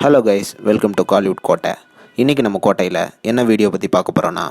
Hello guys, welcome to Kollywood கோட்டை. இன்றைக்கி நம்ம கோட்டையில் என்ன வீடியோ பற்றி பார்க்க போகிறோன்னா,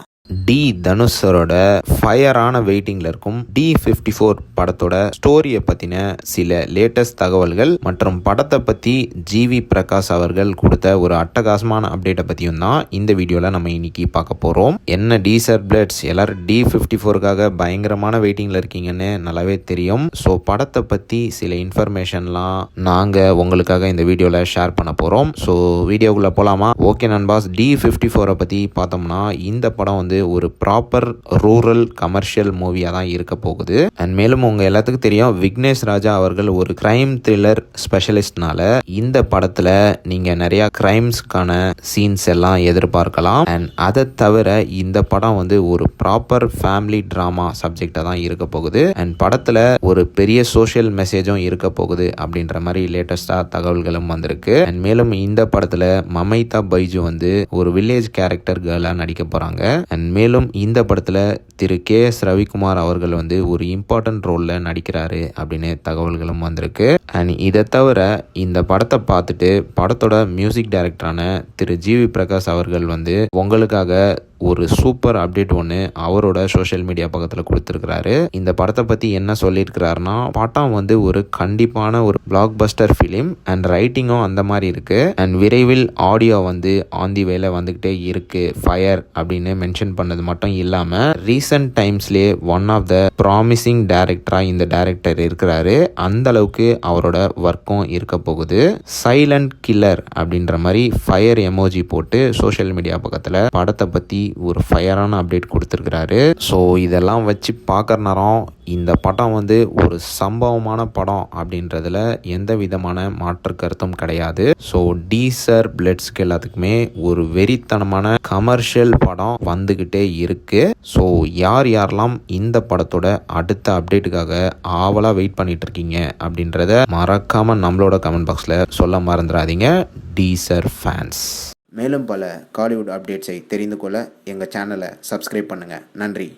தனுஷரோட ஃபயரான வெயிட்டிங்கில் இருக்கும் D54 படத்தோட ஸ்டோரியை பற்றின சில லேட்டஸ்ட் தகவல்கள் மற்றும் படத்தை பற்றி ஜிவி பிரகாஷ் அவர்கள் கொடுத்த ஒரு அட்டகாசமான அப்டேட்டை பற்றியும் தான் இந்த வீடியோவில் நம்ம இன்னைக்கு பார்க்க போகிறோம். என்ன டீசர் பிளட்ஸ் எல்லோரும் D54க்காக பயங்கரமான வெயிட்டிங்கில் இருக்கீங்கன்னு நல்லாவே தெரியும். ஸோ படத்தை பற்றி சில இன்ஃபர்மேஷன்லாம் நாங்கள் உங்களுக்காக இந்த வீடியோவில் ஷேர் பண்ண போகிறோம். ஸோ வீடியோக்குள்ளே போகலாமா? ஓகே நண்பாஸ், D54 பற்றி பார்த்தோம்னா இந்த படம் வந்து ஒரு ப்ராப்பர் ரூரல் கமர்ஷியல் மூவியாக தான் இருக்க போகுது. அண்ட் மேலும் உங்கள் எல்லாத்துக்கும் தெரியும், விக்னேஷ் ராஜா அவர்கள் ஒரு கிரைம் த்ரில்லர் ஸ்பெஷலிஸ்ட்னால இந்த படத்தில் நீங்கள் நிறையா கிரைம்ஸ்க்கான சீன்ஸ் எல்லாம் எதிர்பார்க்கலாம். அண்ட் அதை தவிர இந்த படம் வந்து ஒரு ப்ராப்பர் ஃபேமிலி ட்ராமா சப்ஜெக்டாக தான் இருக்க போகுது. அண்ட் படத்தில் ஒரு பெரிய சோஷியல் மெசேஜும் இருக்க போகுது அப்படின்ற மாதிரி லேட்டஸ்டாக தகவல்களும் வந்திருக்கு. அண்ட் மேலும் இந்த படத்தில் மமைதா பைஜு வந்து ஒரு வில்லேஜ் கேரக்டர் கேர்ளாக நடிக்க போகிறாங்க. அண்ட் மேலும் இந்த படத்தில் திரு KS ரவிக்குமார் அவர்கள் வந்து ஒரு இம்பார்ட்டன்ட் ரோலில் நடிக்கிறாரு அப்படின்னு தகவல்களும் வந்திருக்கு. அண்ட் இதை தவிர இந்த படத்தை பார்த்துட்டு படத்தோட மியூசிக் டைரக்டரான திரு ஜிவி பிரகாஷ் அவர்கள் வந்து உங்களுக்காக ஒரு சூப்பர் அப்டேட் ஒன்று அவரோட சோஷியல் மீடியா பக்கத்தில் கொடுத்துருக்கிறாரு. இந்த படத்தை பற்றி என்ன சொல்லியிருக்கிறாருன்னா, படம் வந்து ஒரு கண்டிப்பான ஒரு பிளாக் பஸ்டர் ஃபிலிம் அண்ட் ரைட்டிங்கும் அந்த மாதிரி இருக்குது. அண்ட் விரைவில் ஆடியோ வந்து ஆன் தி வேல வந்துக்கிட்டே இருக்குது, ஃபயர் அப்படின்னு மென்ஷன் பண்ணது மட்டும் இல்லாமல் ரீசன்ட் டைம்ஸ்லேயே ஒன் ஆஃப் த ப்ராமிசிங் டைரக்டராக இந்த டைரக்டர் இருக்கிறாரு. அந்த அளவுக்கு அவரோட ஒர்க்கும் இருக்க போகுது. சைலண்ட் கில்லர் அப்படின்ற மாதிரி ஃபயர் எமோஜி போட்டு சோஷியல் மீடியா பக்கத்தில் படத்தை பற்றி ஒரு ஃபயரான அப்டேட் கொடுத்துருக்கிறாரு. ஸோ இதெல்லாம் வச்சு பார்க்குற நேரம் இந்த படம் வந்து ஒரு சம்பவமான படம் அப்படின்றதுல எந்த விதமான மாற்று கருத்தும் கிடையாது. ஸோ டீசர் பிளட்ஸ்க்கு எல்லாத்துக்குமே ஒரு வெறித்தனமான கமர்ஷியல் படம் வந்துக்கிட்டே இருக்கு. ஸோ யாரெல்லாம் இந்த படத்தோட அடுத்த அப்டேட்டுக்காக ஆவலாக வெயிட் பண்ணிட்டு இருக்கீங்க அப்படின்றத மறக்காமல் நம்மளோட கமெண்ட் பாக்ஸில் சொல்ல மறந்துடாதீங்க டீசர் ஃபேன்ஸ். மேலும் பல காலிவுட் அப்டேட்ஸை தெரிந்து கொள்ள எங்கள் சேனலை சப்ஸ்கிரைப் பண்ணுங்கள். நன்றி.